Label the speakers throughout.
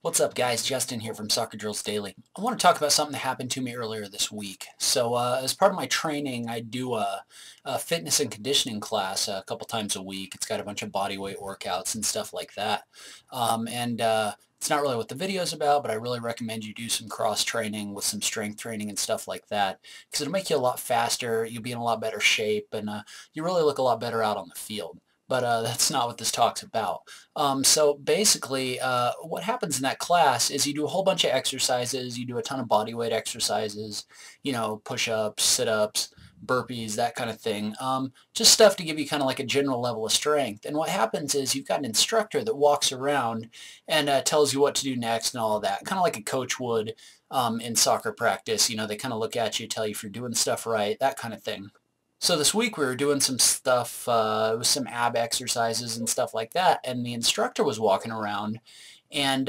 Speaker 1: What's up, guys? Justin here from Soccer Drills Daily. I want to talk about something that happened to me earlier this week. As part of my training, I do a fitness and conditioning class a couple times a week. It's got a bunch of body weight workouts and stuff like that. It's not really what the video is about, but I really recommend you do some cross training with some strength training and stuff like that, because it'll make you a lot faster, you'll be in a lot better shape, and you really look a lot better out on the field. But that's not what this talk's about. What happens in that class is you do a whole bunch of exercises. You do a ton of body weight exercises, push-ups, sit-ups, burpees, that kind of thing. Just stuff to give you kind of like a general level of strength. And what happens is you've got an instructor that walks around and tells you what to do next and all of that, kind of like a coach would in soccer practice. They kind of look at you, tell you if you're doing stuff right, that kind of thing. So this week we were doing some stuff with some ab exercises and stuff like that, and the instructor was walking around and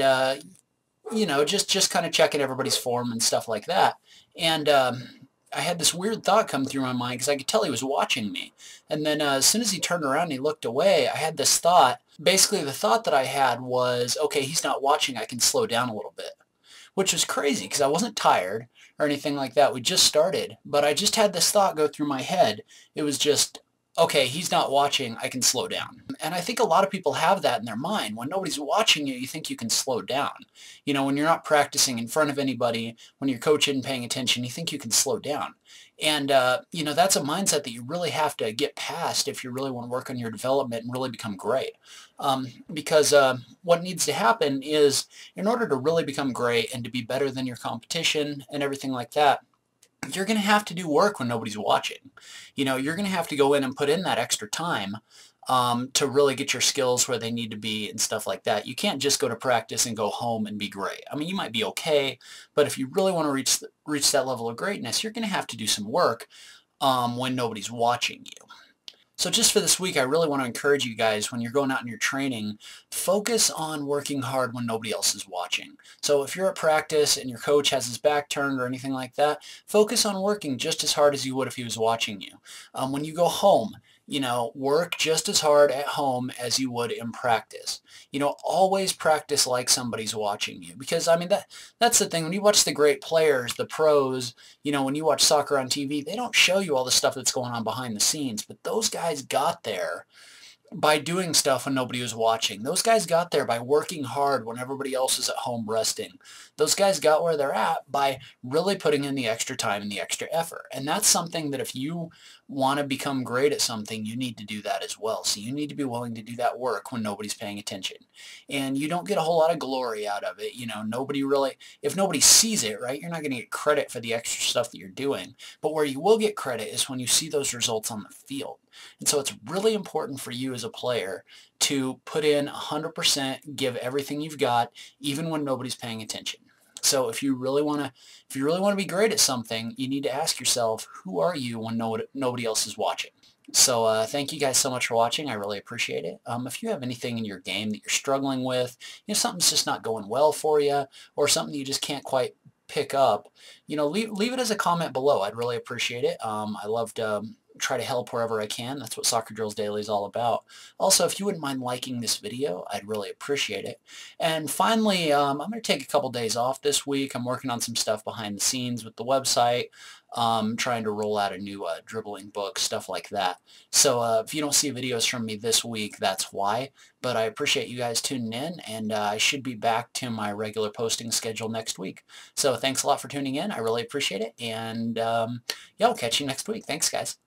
Speaker 1: just kind of checking everybody's form and stuff like that. And I had this weird thought come through my mind because I could tell he was watching me. And then as soon as he turned around and he looked away, I had this thought. Basically, the thought that I had was, okay, he's not watching, I can slow down a little bit. Which was crazy because I wasn't tired or anything like that. We just started, but I just had this thought go through my head. It was just, okay, he's not watching, I can slow down. And I think a lot of people have that in their mind. When nobody's watching you, you think you can slow down. When you're not practicing in front of anybody, when your coach isn't paying attention, you think you can slow down. And, that's a mindset that you really have to get past if you really want to work on your development and really become great. Because what needs to happen is, in order to really become great and to be better than your competition and everything like that, you're going to have to do work when nobody's watching. You're going to have to go in and put in that extra time to really get your skills where they need to be and stuff like that. You can't just go to practice and go home and be great. I mean, you might be okay, but if you really want to reach that level of greatness, you're going to have to do some work when nobody's watching you. So just for this week, I really want to encourage you guys, when you're going out and you're training, focus on working hard when nobody else is watching. So if you're at practice and your coach has his back turned or anything like that, focus on working just as hard as you would if he was watching you. When you go home, work just as hard at home as you would in practice. Always practice like somebody's watching you. Because, I mean, that's the thing. When you watch the great players, the pros, when you watch soccer on TV, they don't show you all the stuff that's going on behind the scenes. But those guys got there by doing stuff when nobody was watching. Those guys got there by working hard when everybody else is at home resting. Those guys got where they're at by really putting in the extra time and the extra effort. And that's something that if you want to become great at something, you need to do that as well. So you need to be willing to do that work when nobody's paying attention. And you don't get a whole lot of glory out of it. If nobody sees it, right, you're not going to get credit for the extra stuff that you're doing. But where you will get credit is when you see those results on the field. And so it's really important for you as a player to put in 100%, give everything you've got, even when nobody's paying attention. So if you really want to be great at something, you need to ask yourself, who are you when nobody else is watching? So thank you guys so much for watching. I really appreciate it. If you have anything in your game that you're struggling with, something's just not going well for you, or something you just can't quite pick up, leave it as a comment below. I'd really appreciate it. I love to try to help wherever I can. That's what Soccer Drills Daily is all about. Also, if you wouldn't mind liking this video, I'd really appreciate it. And finally, I'm going to take a couple days off this week. I'm working on some stuff behind the scenes with the website, trying to roll out a new dribbling book, stuff like that. So if you don't see videos from me this week, that's why. But I appreciate you guys tuning in, and I should be back to my regular posting schedule next week. So thanks a lot for tuning in. I really appreciate it. And yeah, I'll catch you next week. Thanks, guys.